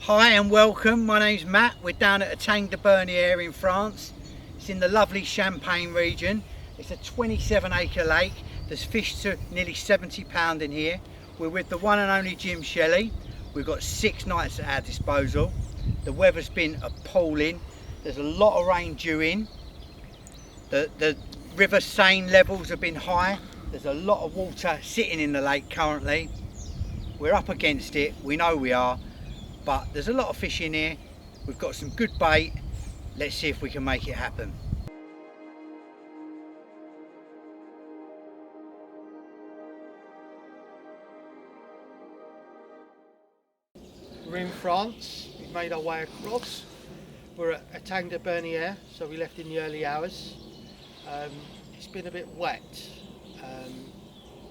Hi and welcome, my name's Matt. We're down at Etang De Berniere in France. It's in the lovely Champagne region. It's a 27-acre lake. There's fish to nearly 70 pound in here. We're with the one and only Shelley. We've got 6 nights at our disposal. The weather's been appalling. There's a lot of rain due in. The river Seine levels have been high. There's a lot of water sitting in the lake currently. We're up against it, we know we are. But there's a lot of fish in here. We've got some good bait. Let's see if we can make it happen. We're in France. We've made our way across. We're at Etang De Berniere, so we left in the early hours. It's been a bit wet,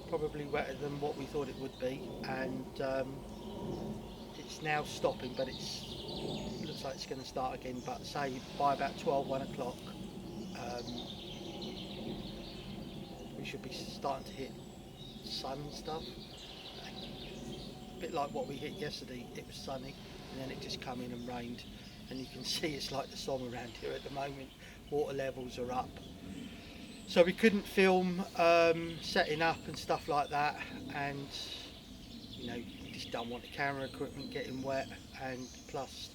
probably wetter than what we thought it would be, and it's now stopping, but it looks like it's going to start again. But say by about 1 o'clock, we should be starting to hit sun and stuff. A bit like what we hit yesterday. It was sunny, and then it just come in and rained, and you can see it's like the Somme around here at the moment. Water levels are up, so we couldn't film setting up and stuff like that, and you know, you just don't want the camera equipment getting wet, and plus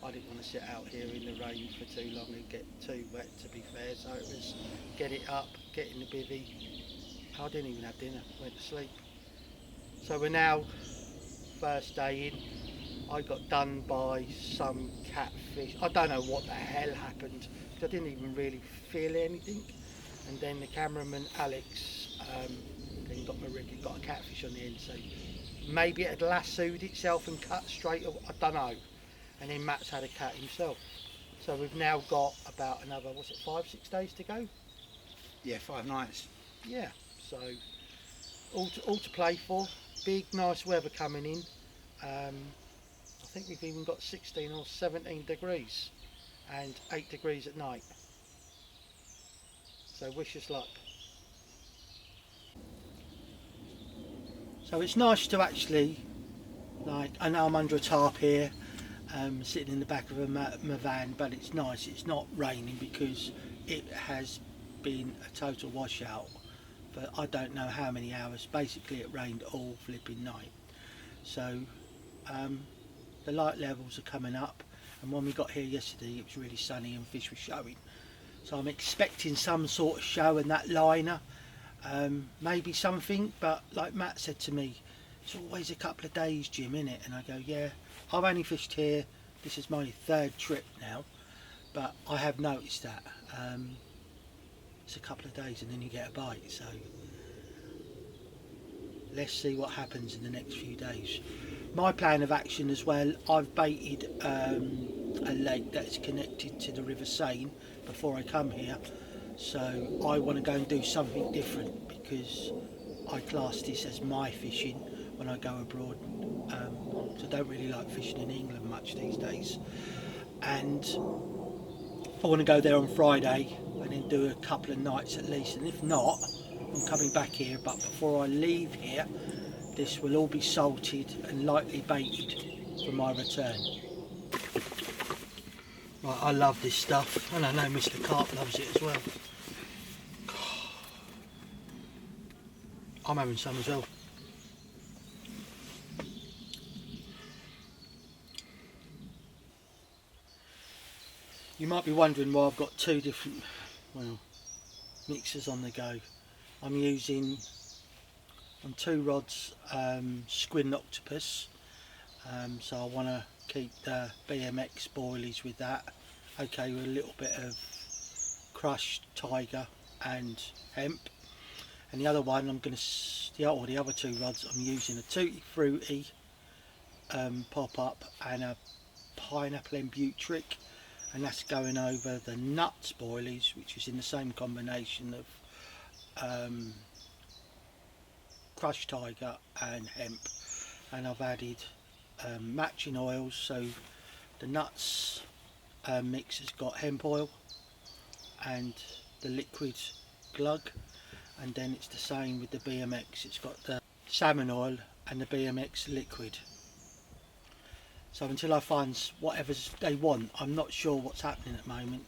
I didn't want to sit out here in the rain for too long and get too wet, to be fair. So it was get it up, get in the bivvy. I didn't even have dinner, went to sleep. So we're now first day in. I got done by some catfish. I don't know what the hell happened, because I didn't even really feel anything. And then the cameraman Alex then got a catfish on the end, so maybe it had lassoed itself and cut straight away, I don't know. And then Matt's had a cat himself. So we've now got about another, 5-6 days to go? Yeah, 5 nights. Yeah, so all to play for. Big nice weather coming in. I think we've even got 16 or 17 degrees and 8 degrees at night. So wish us luck. So it's nice to actually, like, I know I'm under a tarp here, sitting in the back of my van, but it's nice. It's not raining, because it has been a total washout for I don't know how many hours. Basically it rained all flipping night. So the light levels are coming up, and when we got here yesterday it was really sunny and fish were showing. So I'm expecting some sort of show in that liner, maybe something, but like Matt said to me, it's always a couple of days, Jim, innit? And I go, yeah, I've only fished here, this is my 3rd trip now, but I have noticed that it's a couple of days and then you get a bite. So let's see what happens in the next few days. My plan of action as well, I've baited a lake that's connected to the River Seine before I come here, so I want to go and do something different, because I class this as my fishing when I go abroad. So I don't really like fishing in England much these days, and I want to go there on Friday and then do a couple of nights at least, and if not, I'm coming back here. But before I leave here, this will all be salted and lightly baited for my return. Right, I love this stuff, and I know Mr. Carp loves it as well. I'm having some as well. You might be wondering why I've got 2 different, mixers on the go. I'm using on 2 rods squid octopus, so I want to keep the BMX boilies with that. Okay, with a little bit of crushed tiger and hemp. And the other one, the other 2 rods, I'm using a Tutti Frutti pop-up and a pineapple and butric, and that's going over the nuts boilies, which is in the same combination of crushed tiger and hemp. And I've added matching oils, so the nuts mix has got hemp oil and the liquid glug, and then it's the same with the BMX. It's got the salmon oil and the BMX liquid. So until I find whatever they want, I'm not sure what's happening at the moment.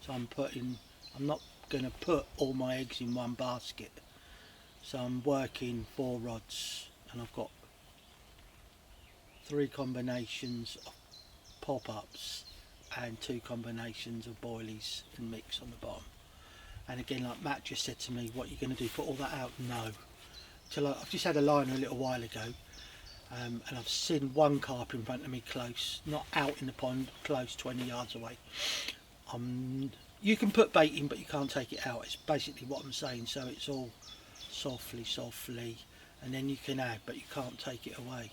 So I'm not going to put all my eggs in one basket. So I'm working 4 rods, and I've got 3 combinations of pop-ups and 2 combinations of boilies and mix on the bottom. And again, like Matt just said to me, what are you going to do, put all that out? No. I've just had a liner a little while ago, and I've seen one carp in front of me close, not out in the pond, close 20 yards away. You can put bait in, but you can't take it out. It's basically what I'm saying. So it's all softly, and then you can add, but you can't take it away.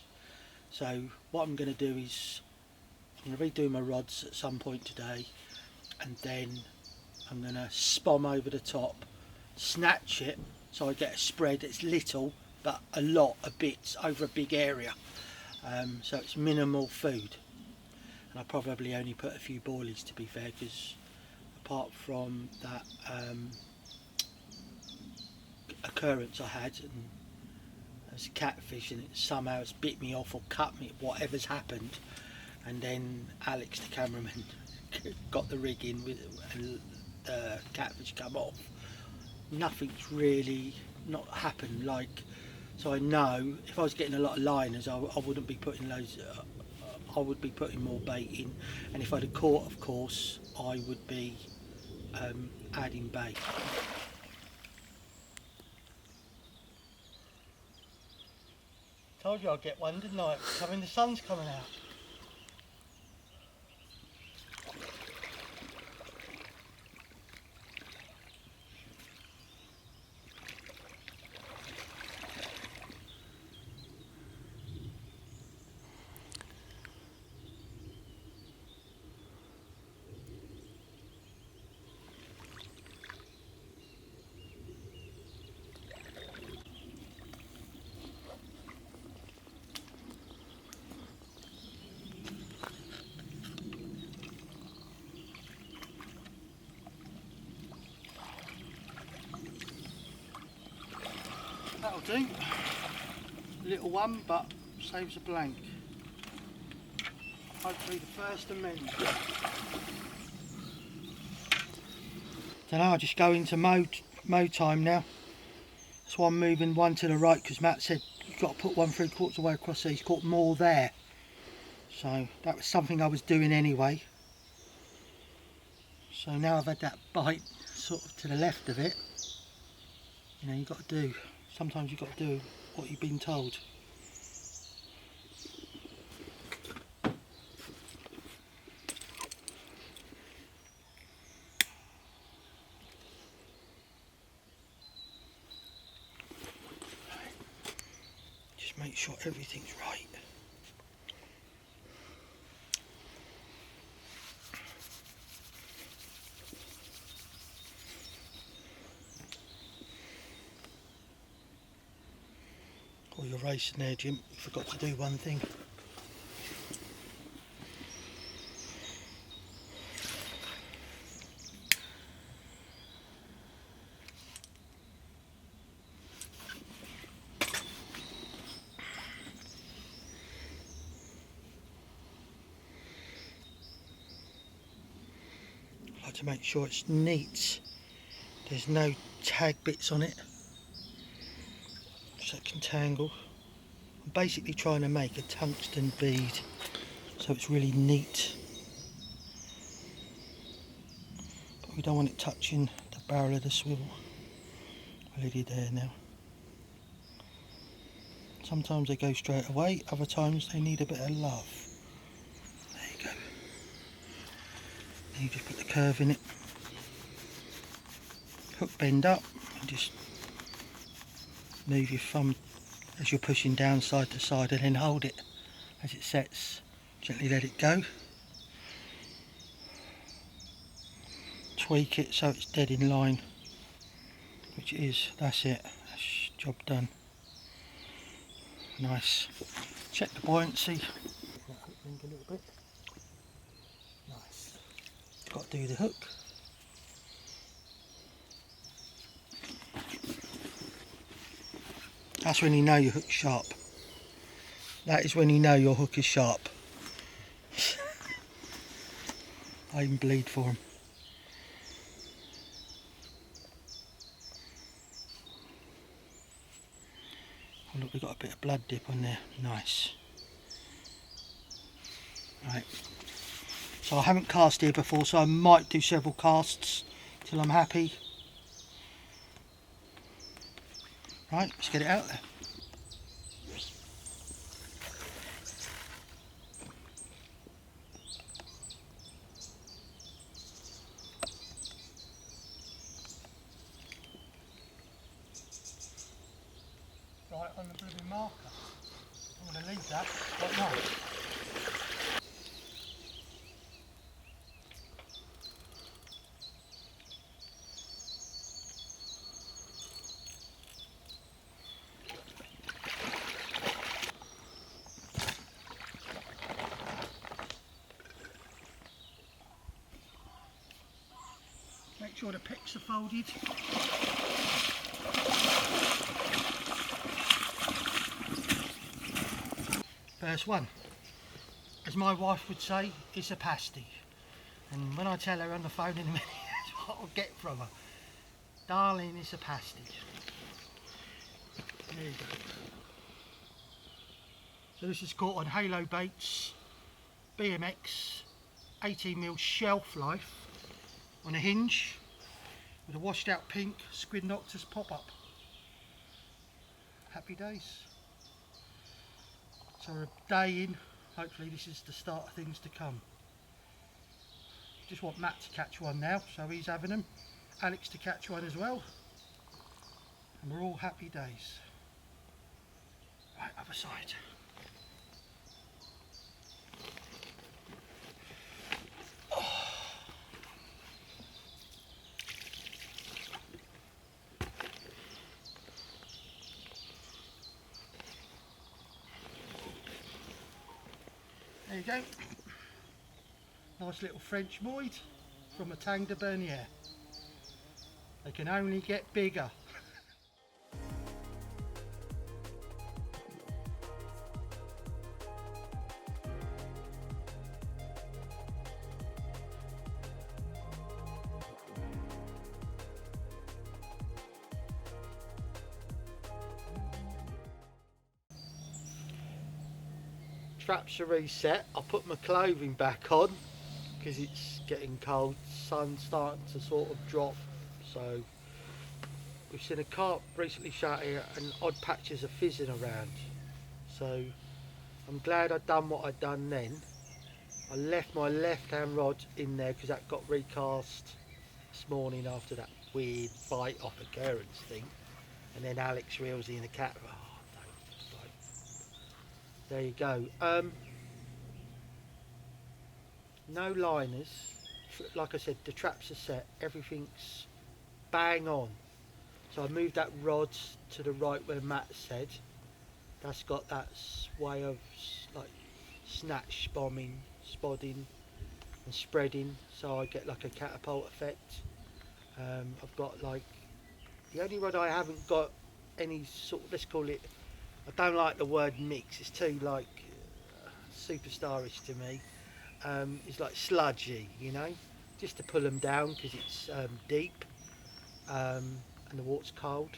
So what I'm going to do is I'm going to redo my rods at some point today, and then I'm going to spom over the top, snatch it so I get a spread that's little but a lot of bits over a big area, so it's minimal food. And I probably only put a few boilies, to be fair, because apart from that occurrence I had, and there's a catfish and it somehow it's bit me off or cut me, whatever's happened, and then Alex the cameraman got the rig in with and the catfish come off. Nothing's really not happened, like, so I know if I was getting a lot of liners, I wouldn't be putting loads. I would be putting more bait in, and if I'd have caught, of course, I would be adding bait. Told you I'd get one, didn't I? I mean, the sun's coming out. That'll do. Little one, but saves a blank. Hopefully the first of many. Don't know, I'll just go into mow time now. That's why I'm moving one to the right, because Matt said you've got to put 1 3/4 of the way across there. He's caught more there. So that was something I was doing anyway. So now I've had that bite sort of to the left of it. You know, you've got to do. Sometimes you've got to do what you've been told. Just make sure everything's right. While you're racing there, Jim, you forgot to do one thing. I like to make sure it's neat. There's no tag bits on it, so it can tangle. I'm basically trying to make a tungsten bead so it's really neat, but we don't want it touching the barrel of the swivel. Already there now. Sometimes they go straight away, other times they need a bit of love. There you go. Then you just put the curve in it, hook bend up, and just move your thumb as you're pushing down side to side, and then hold it as it sets. Gently let it go. Tweak it so it's dead in line, which it is. That's it. That's job done. Nice. Check the buoyancy. That hook link a little bit. Nice. Got to do the hook. That's when you know your hook's sharp. That is when you know your hook is sharp. I even bleed for them. Oh look, we've got a bit of blood dip on there. Nice. Right. So I haven't cast here before, so I might do several casts till I'm happy. Right, let's get it out there. Right on the blooming marker. I'm going to leave that quite nice. Make sure the pecks are folded. First one, as my wife would say, it's a pasty. And when I tell her on the phone in a minute, that's what I'll get from her. Darling, it's a pasty. There you go. So this is caught on halo baits, BMX, 18mm shelf life on a hinge with a washed out pink squid noctis pop up. Happy days. So a day in, hopefully this is the start of things to come. Just want Matt to catch one now, so he's having them. Alex to catch one as well. And we're all happy days. Right, other side. There you go. Nice little French moid from Etang De Berniere. They can only get bigger. Traps are reset. I put my clothing back on because it's getting cold. Sun's starting to sort of drop. So we've seen a carp recently shot here and odd patches of fizzing around. So I'm glad I'd done what I'd done then. I left my left hand rod in there because that got recast this morning after that weird bite off occurrence thing. And then Alex reels in a cat. There you go. No liners. Like I said, the traps are set. Everything's bang on. So I moved that rod to the right where Matt said. That's got that way of like snatch bombing, spodding and spreading. So I get like a catapult effect. I've got like, the only rod I haven't got any sort of, let's call it, I don't like the word mix, it's too like superstarish to me. It's like sludgy, you know, just to pull them down because it's deep and the water's cold.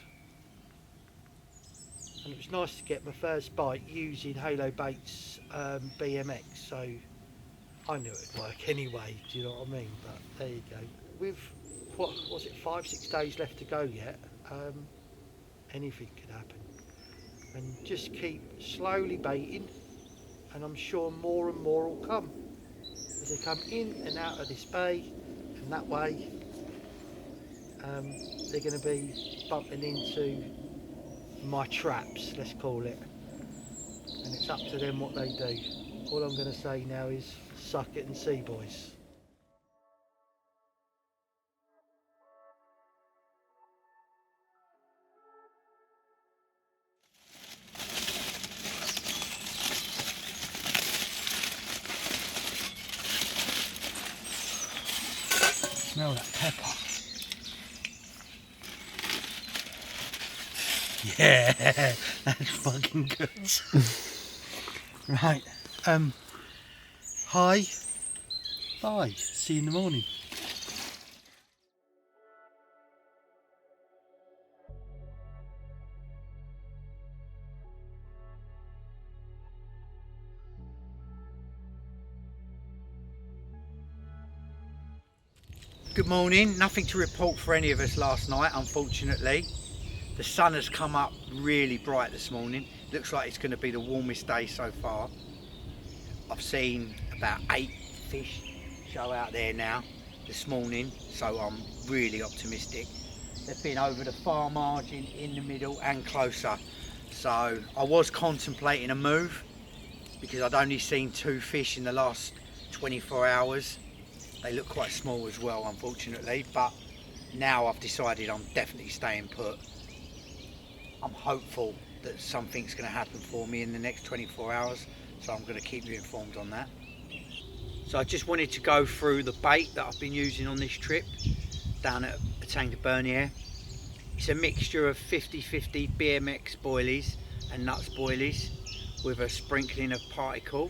And it was nice to get my first bite using Halo Baits BMX, so I knew it'd work anyway, do you know what I mean? But there you go. With, what was it, 5-6 days left to go yet, anything could happen. And just keep slowly baiting, and I'm sure more and more will come as they come in and out of this bay, and that way they're going to be bumping into my traps, let's call it, and it's up to them what they do. All I'm going to say now is suck it and see, boys. Smell that pepper. Yeah, that's fucking good. Right, hi. Bye. See you in the morning. Good morning. Nothing to report for any of us last night, unfortunately. The sun has come up really bright this morning. Looks like it's going to be the warmest day so far. I've seen about 8 fish show out there now this morning, so I'm really optimistic. They've been over the far margin, in the middle and closer. So I was contemplating a move because I'd only seen 2 fish in the last 24 hours. They look quite small as well, unfortunately, but now I've decided I'm definitely staying put. I'm hopeful that something's going to happen for me in the next 24 hours, so I'm going to keep you informed on that. So I just wanted to go through the bait that I've been using on this trip down at Etang De Berniere. It's a mixture of 50-50 BMX boilies and nuts boilies with a sprinkling of particle.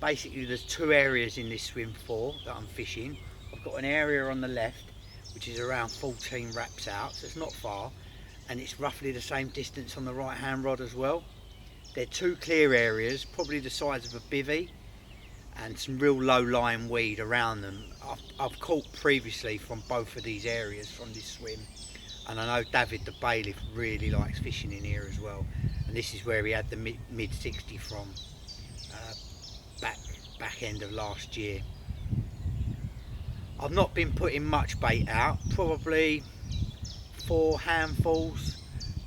Basically there's 2 areas in this swim 4 that I'm fishing. I've got an area on the left which is around 14 wraps out, so it's not far, and it's roughly the same distance on the right hand rod as well. They're 2 clear areas, probably the size of a bivvy, and some real low lying weed around them. I've caught previously from both of these areas from this swim, and I know David the bailiff really likes fishing in here as well, and this is where he had the mid 60 from. Back end of last year. I've not been putting much bait out, probably 4 handfuls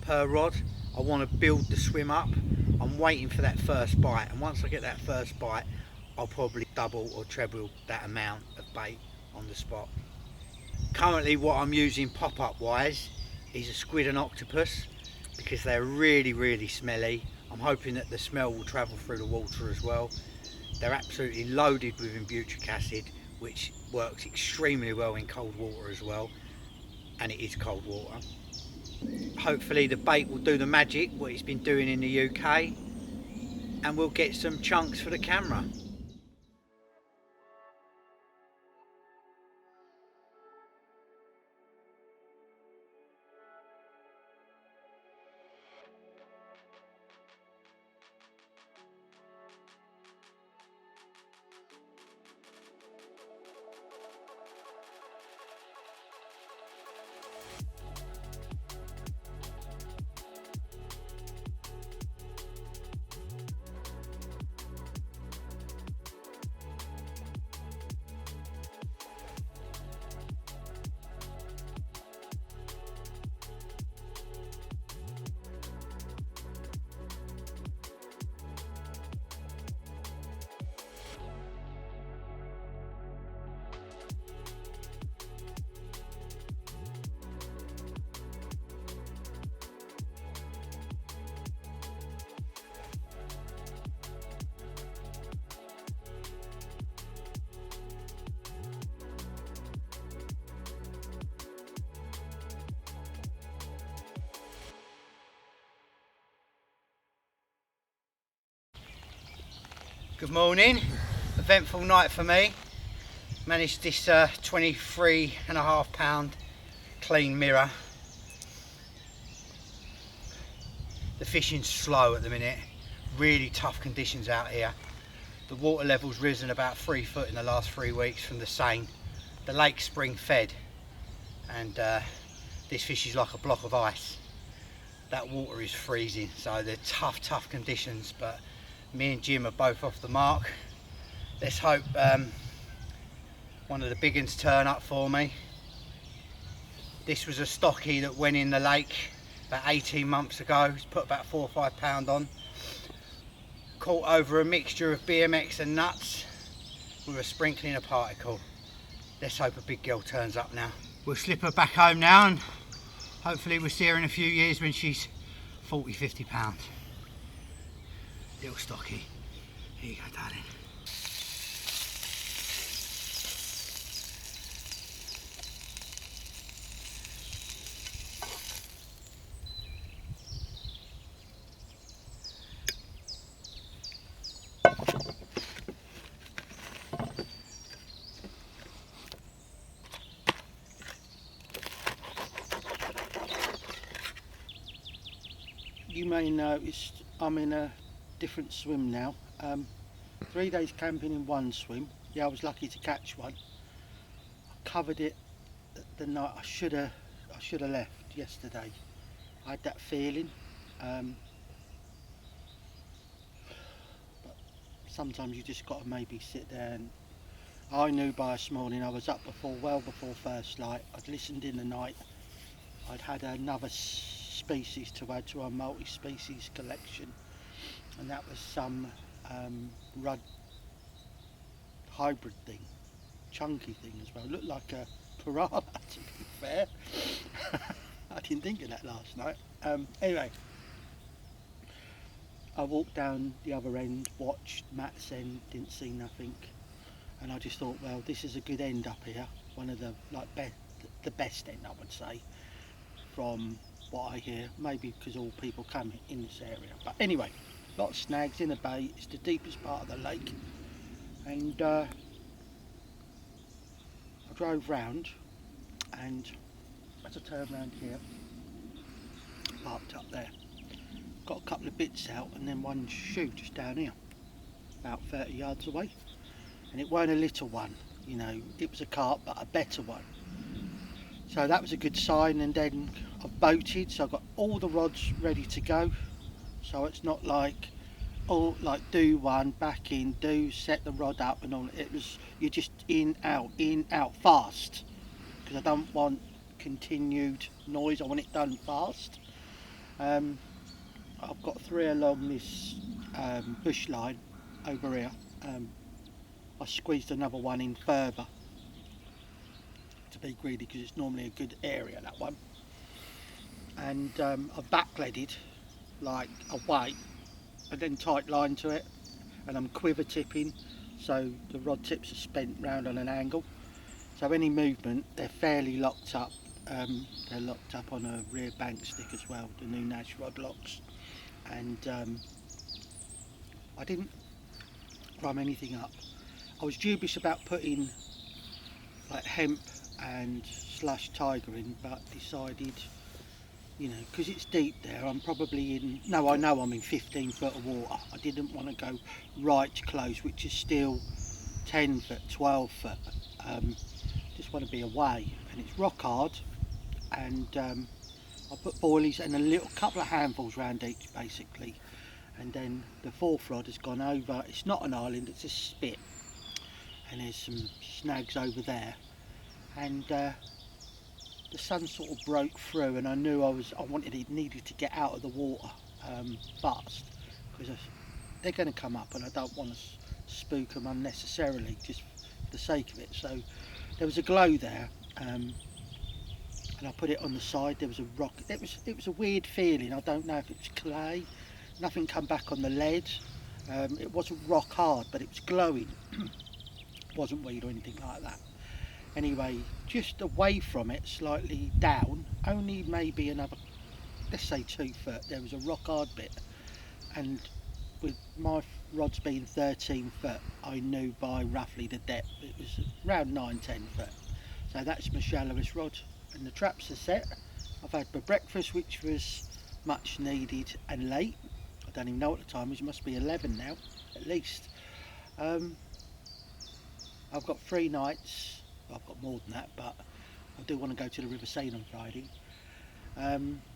per rod. I want to build the swim up. I'm waiting for that first bite, and once I get that first bite I'll probably double or treble that amount of bait on the spot. Currently what I'm using pop-up wise is a squid and octopus because they're really smelly. I'm hoping that the smell will travel through the water as well. They're absolutely loaded with butyric acid, which works extremely well in cold water as well, and it is cold water. Hopefully the bait will do the magic, what it's been doing in the UK, and we'll get some chunks for the camera. Good morning. Eventful night for me. Managed this 23.5 pound clean mirror. The fishing's slow at the minute. Really tough conditions out here. The water level's risen about 3 foot in the last 3 weeks from the Seine. The lake's spring fed, and this fish is like a block of ice. That water is freezing, so they're tough conditions, but me and Jim are both off the mark. Let's hope one of the big ones turn up for me. This was a stocky that went in the lake about 18 months ago. It's put about 4 or 5 pound on. Caught over a mixture of BMX and nuts with a sprinkling of particle. Let's hope a big girl turns up now. We'll slip her back home now, and hopefully we'll see her in a few years when she's 40, 50 pounds. Little stocky. Here you go, darling. you may notice, I'm in a different swim now. 3 days camping in one swim. Yeah, I was lucky to catch one. I covered it the night I should have left yesterday. I had that feeling. But sometimes you just got to maybe sit there, and I knew by this morning I was up well before first light. I'd listened in the night. I'd had another species to add to our multi-species collection, and that was some rudd hybrid thing, chunky thing as well. Looked like a piranha, to be fair. I didn't think of that last night. Anyway, I walked down the other end, watched Matt's end, didn't see nothing, and I just thought, well, this is a good end up here. One of the the best end, I would say, from what I hear. Maybe because all people come in this area. But anyway, a lot of snags in the bay. It's the deepest part of the lake, and I drove round, and as I turned round here, parked up there, got a couple of bits out, and then one shoe just down here, about 30 yards away, and it weren't a little one, you know, it was a carp, but a better one. So that was a good sign. And then I've boated, so I've got all the rods ready to go, so it's not like, oh, like do one, back in, set the rod up and all. It was, you're just in out fast, because I don't want continued noise. I want it done fast. I've got 3 along this bush line over here. I squeezed another one in further to be greedy, because it's normally a good area, that one. And I've backleaded like away, and then tight line to it, and I'm quiver tipping, so the rod tips are spent round on an angle, so any movement, they're fairly locked up. They're locked up on a rear bank stick as well, the new Nash rod locks. And I didn't rum anything up. I was dubious about putting like hemp and slush tiger in, but decided, you know, because it's deep there, I'm probably in, no, I know I'm in 15 foot of water. I didn't want to go right close, which is still 10 foot, 12 foot. Just want to be away, and it's rock hard, and I put boilies and a couple of handfuls round each, basically. And then the 4th rod has gone over. It's not an island, it's a spit, and there's some snags over there. And the sun sort of broke through, and I knew needed to get out of the water fast, because they're going to come up, and I don't want to spook them unnecessarily, just for the sake of it. So there was a glow there, and I put it on the side. There was a rock. It was a weird feeling. I don't know if it was clay. Nothing come back on the lead. It wasn't rock hard, but it was glowing. It wasn't weed or anything like that. Anyway, just away from it, slightly down, only maybe another, let's say 2 foot, there was a rock hard bit, and with my rods being 13 foot, I knew by roughly the depth it was around 9-10 foot. So that's my shallowest rod, and the traps are set. I've had my breakfast, which was much needed and late. I don't even know what the time is. It must be 11 now, at least. I've got 3 nights. I've got more than that, but I do want to go to the River Seine on Friday.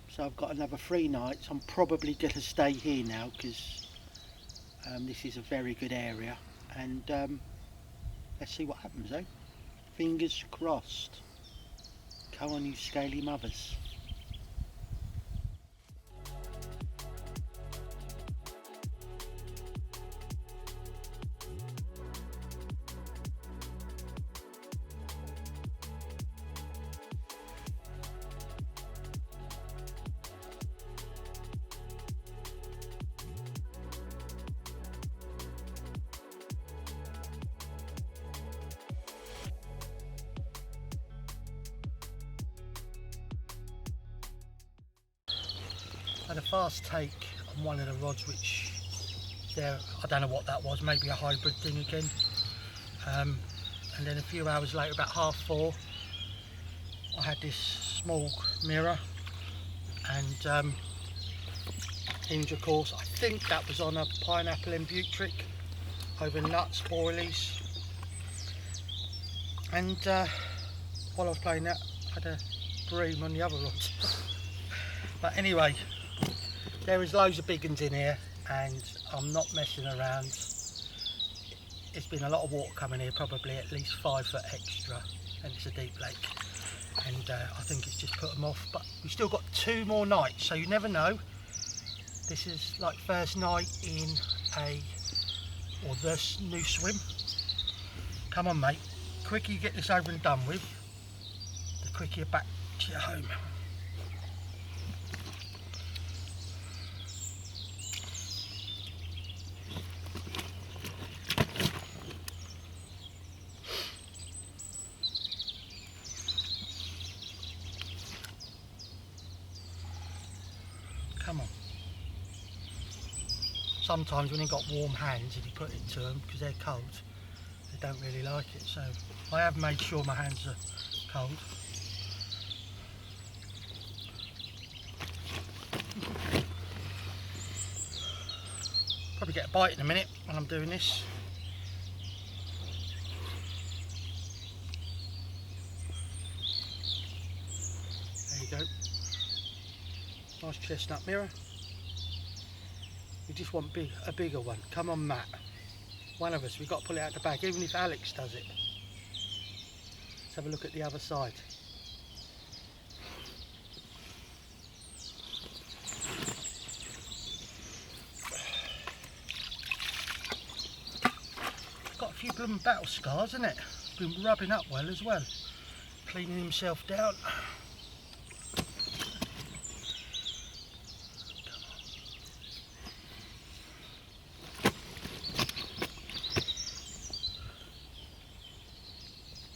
So I've got another 3 nights. I'm probably going to stay here now, because this is a very good area, and let's see what happens, eh? Fingers crossed. Come on, you scaly mothers. Had a fast take on one of the rods, which there, I don't know what that was, maybe a hybrid thing again. And then a few hours later, about 4:30, I had this small mirror, and hinge, of course. I think that was on a pineapple and butric over nuts, boilies. And while I was playing that, I had a bream on the other rod. But anyway, there is loads of big ones in here, and I'm not messing around. It's been a lot of water coming here, probably at least 5 foot extra, and it's a deep lake. And I think it's just put them off. But we've still got 2 more nights, so you never know. This is like first night in this new swim. Come on, mate. The quicker you get this over and done with, the quicker you're back to your home. Come on. Sometimes when you've got warm hands, if you put it to them, because they're cold, they don't really like it. So I have made sure my hands are cold. Probably get a bite in a minute when I'm doing this. There you go. Nice chestnut mirror. We just want a bigger one. Come on, Matt. One of us, we've got to pull it out the bag, even if Alex does it. Let's have a look at the other side. Got a few blooming battle scars, isn't it? Been rubbing up well as well. Cleaning himself down.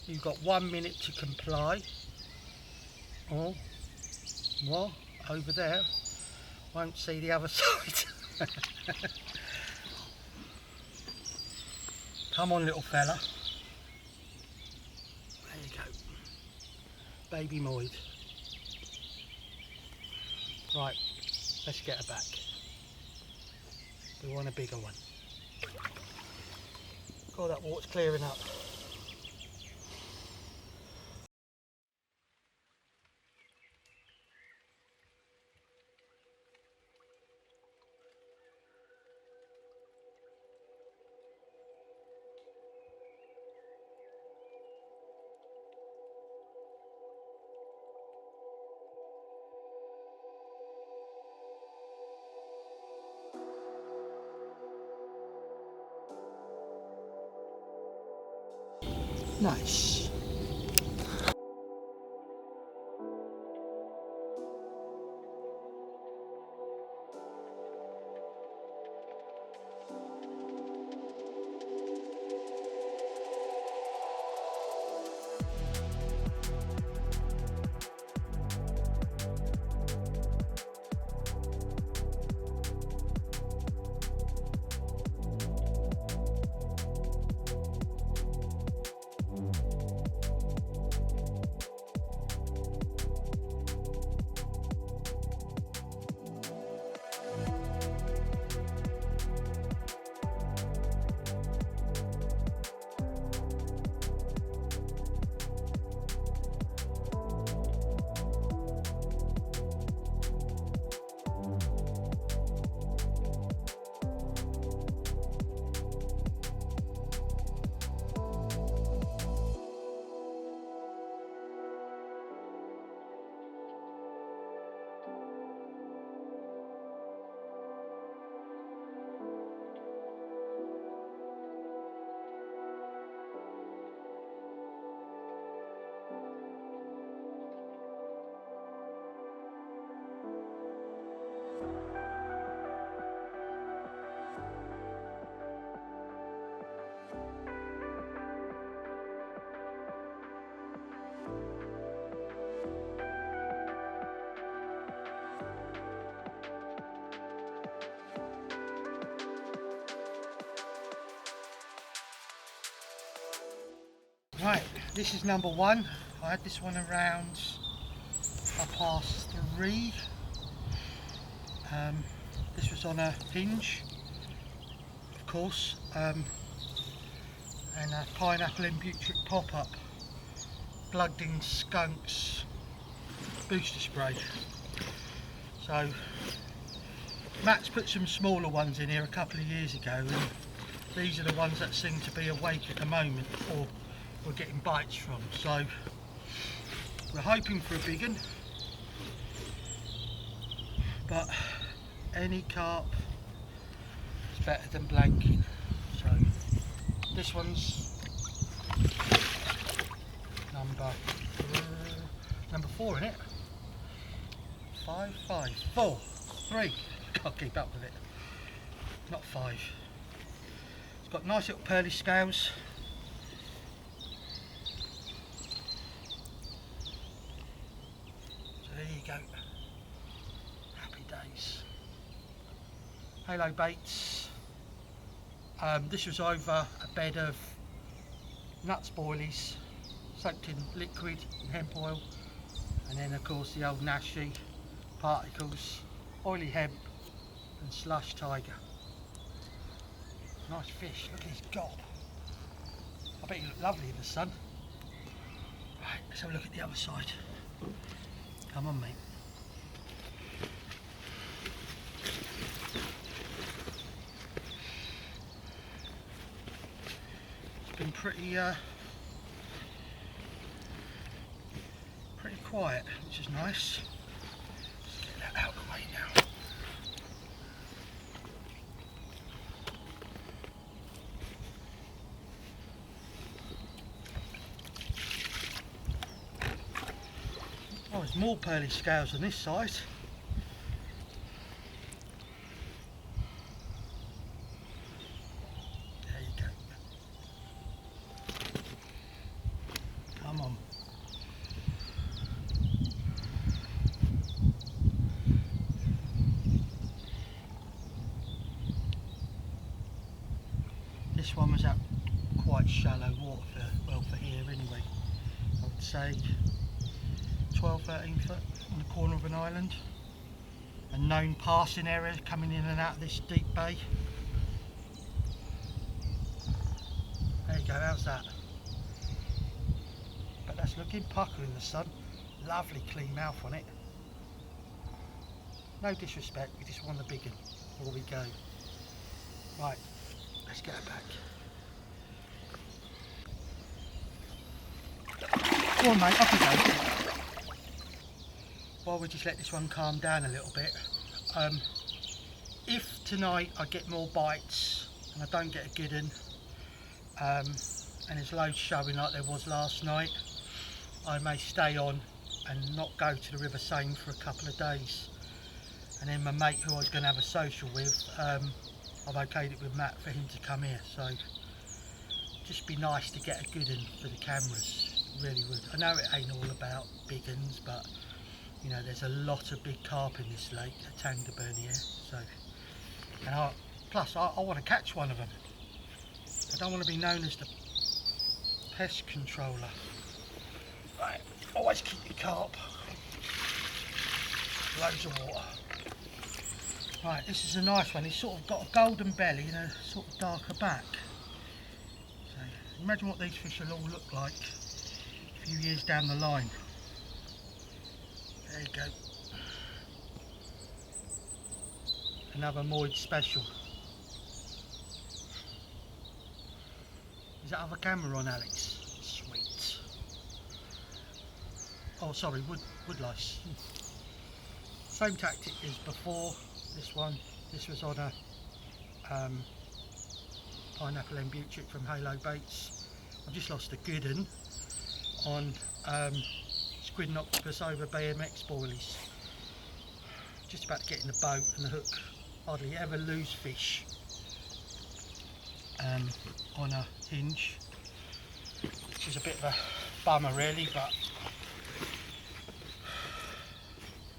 You've got 1 minute to comply. Oh, what? Over there. Won't see the other side. Come on, little fella. There you go. Baby Moid. Right, let's get her back. We want a bigger one. God, that water's clearing up. Nice. Right, this is number 1. I had this one around 3:30. This was on a hinge, of course, and a pineapple and butyric pop-up, plugged in skunks booster spray. So Matt's put some smaller ones in here a couple of years ago, and these are the ones that seem to be awake at the moment, or we're getting bites from. So we're hoping for a big one, but any carp is better than blanking. So this one's number 4 in it. 5, 4, 3. Can't keep up with it. Not 5. It's got nice little pearly scales. So there you go. Happy days. Halo baits. This was over a bed of nuts boilies soaked in liquid and hemp oil, and then of course the old nashi, particles, oily hemp and slush tiger. Nice fish, look at his gob. I bet he looked lovely in the sun. Right, let's have a look at the other side. Come on, mate. It's been pretty quiet, which is nice. Let's get that out of the way now. Oh, there's more pearly scales on this side. There you go. Come on. This one was at quite shallow water for here anyway. I would say 12-13 foot on the corner of an island. A known passing area coming in and out of this deep bay. There you go, how's that? But that's looking pucker in the sun. Lovely clean mouth on it. No disrespect, we just want the big one before we go. Right. Let's get her back. Go on, mate, off you go. While we just let this one calm down a little bit. If tonight I get more bites and I don't get a good one, and there's loads showing like there was last night, I may stay on and not go to the River Seine for a couple of days. And then my mate, who I was going to have a social with, I've okayed it with Matt for him to come here, so just be nice to get a good one for the cameras, really would. I know it ain't all about big uns, but you know, there's a lot of big carp in this lake, Etang De Berniere, so, and plus I want to catch one of them. I don't want to be known as the pest controller. Right, always keep your carp. Loads of water. Right, this is a nice one. It's sort of got a golden belly and a sort of darker back. So imagine what these fish will all look like a few years down the line. There you go. Another Moid special. Is that other camera on, Alex? Sweet. Oh, sorry, wood lice. Same tactic as before. This was on a pineapple and butyric from Halo Baits. I've just lost a good one on squid and octopus over BMX boilies. Just about to get in the boat and the hook. Hardly ever lose fish on a hinge, which is a bit of a bummer really, but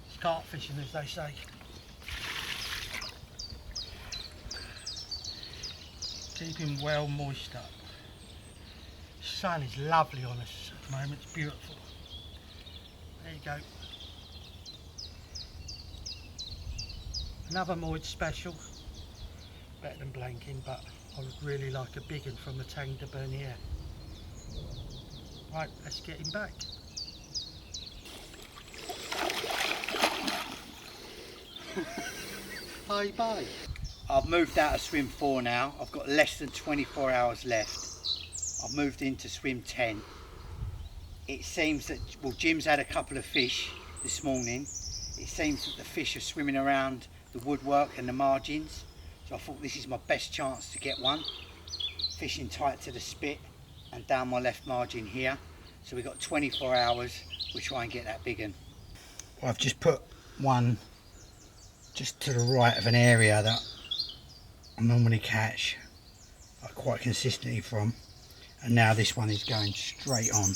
it's carp fishing, as they say. Keep him well moist up. The sun is lovely on us at the moment, it's beautiful. There you go. Another Moid special. Better than blanking, but I would really like a big one from the Etang De Berniere. Right, let's get him back. Bye bye. I've moved out of swim 4 now. I've got less than 24 hours left. I've moved into swim 10. It seems that, well, Jim's had a couple of fish this morning. It seems that the fish are swimming around the woodwork and the margins. So I thought this is my best chance to get one. Fishing tight to the spit and down my left margin here. So we've got 24 hours. We'll try and get that big one. I've just put one just to the right of an area that I normally catch quite consistently from, and now this one is going straight on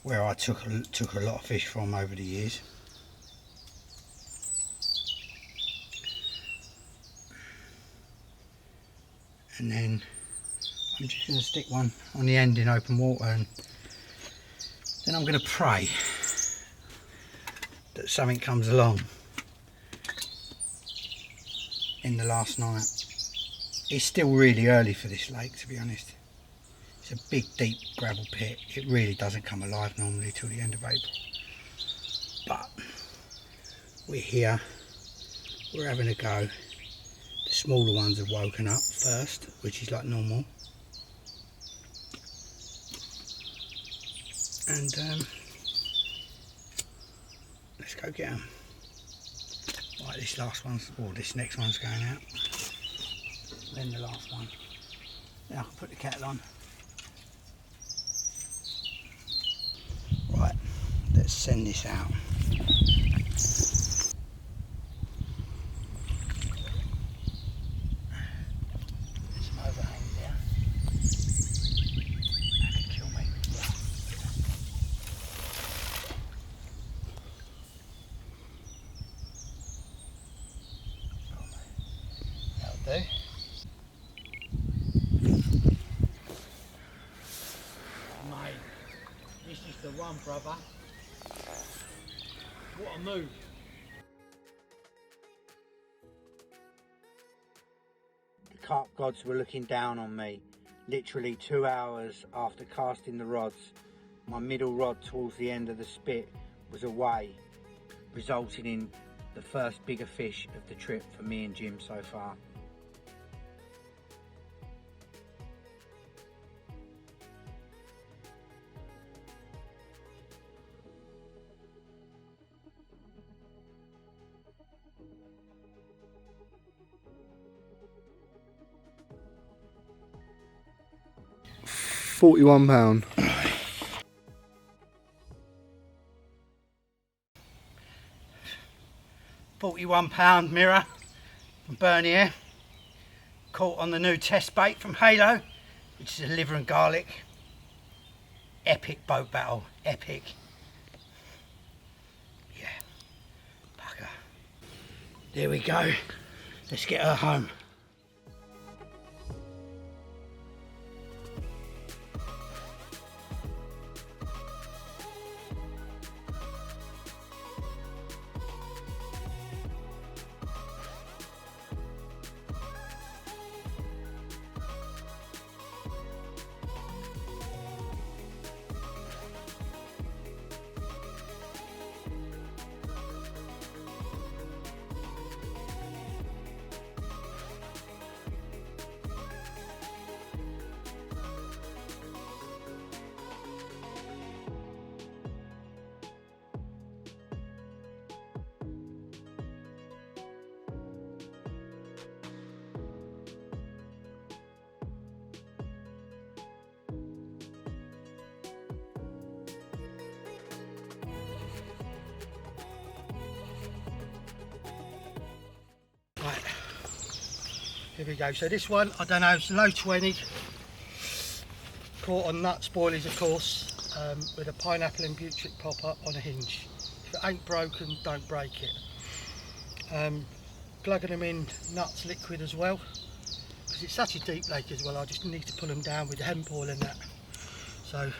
where I took a lot of fish from over the years. And then I'm just going to stick one on the end in open water, and then I'm going to pray that something comes along. In the last night, it's still really early for this lake, to be honest. It's a big deep gravel pit. It really doesn't come alive normally till the end of April, but we're here, we're having a go. The smaller ones have woken up first, which is like normal, and let's go get them. Right, this last one's, or this next one's going out, then the last one. Now I can put the kettle on. Right, let's send this out. There's some overhang there. That could kill me. That'll do. Mate, this is the one, brother. What a move. The carp gods were looking down on me. Literally 2 hours after casting the rods, my middle rod towards the end of the spit was away, resulting in the first bigger fish of the trip for me and Jim so far. £41. £41 mirror from Berniere, caught on the new test bait from Halo, which is a liver and garlic. Epic boat battle, epic. Yeah, bugger. There we go, let's get her home. Right, here we go. So this one, I don't know, it's low 20, caught on nut spoilers of course, with a pineapple and butric popper on a hinge. If it ain't broken, don't break it. Plugging them in nuts liquid as well, because it's such a deep lake as well, I just need to pull them down with the hemp oil and that. So,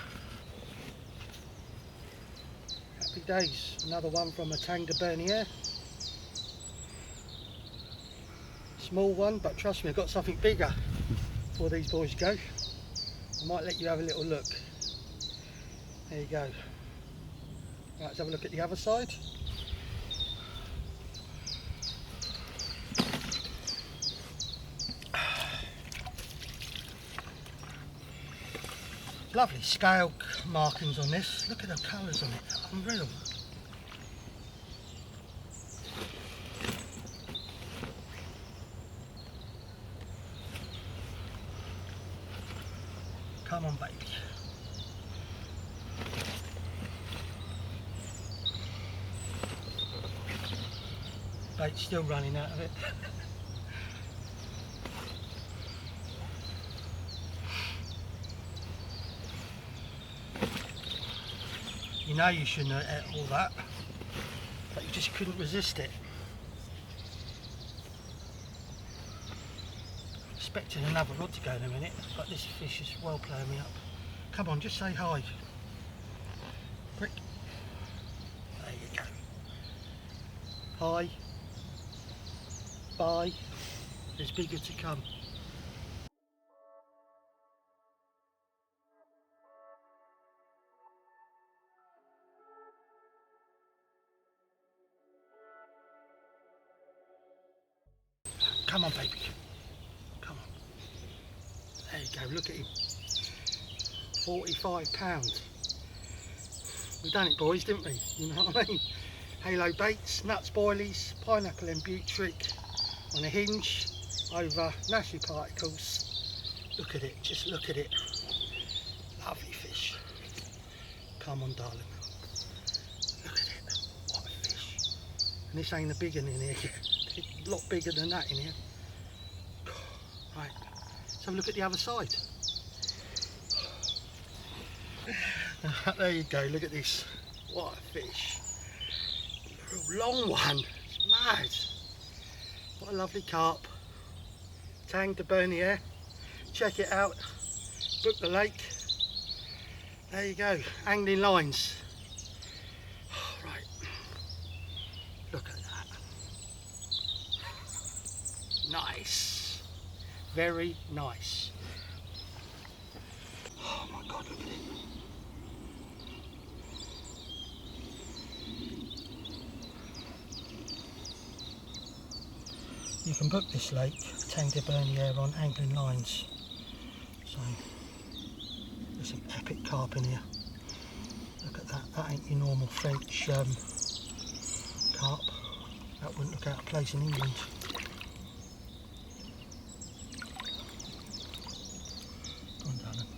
happy days. Another one from Etang De Berniere. Small one, but trust me, I've got something bigger before these boys go. I might let you have a little look. There you go. Right, let's have a look at the other side. Lovely scale markings on this. Look at the colours on it. Unreal. Come on, baby. Bait's still running out of it. You know you shouldn't have ate all that, but you just couldn't resist it. Expecting another rod to go in a minute, but this fish is well playing me up. Come on, just say hi. Prick. There you go. Hi. Bye. There's bigger to come. Come on, baby. Come on. There you go, look at him. £45. We done it, boys, didn't we? You know what I mean? Halo baits, nuts boilies, pineapple and butrick on a hinge over nasty particles. Look at it, just look at it. Lovely fish. Come on, darling. Look at it. What a fish. And this ain't a big one in here. A lot bigger than that in here. Right, let's have a look at the other side. There you go, look at this. What a fish. A real long one. It's mad. What a lovely carp. Etang De Berniere. Check it out. Book the lake. There you go, angling lines. Right, look at that. Nice, very nice. Oh my God, look at it. You can book this lake, Etang De Berniere, on angling lines. So there's some epic carp in here. Look at that, that ain't your normal French carp. That wouldn't look out of place in England. Go on, darling.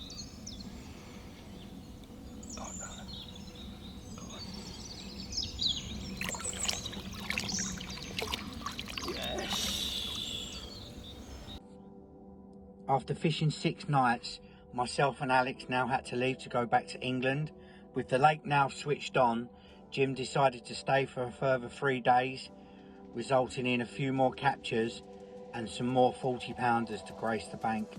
Go on, darling. Go on. Yes. After fishing 6 nights, myself and Alex now had to leave to go back to England. With the lake now switched on, Jim decided to stay for a further 3 days, resulting in a few more captures and some more 40-pounders to grace the bank.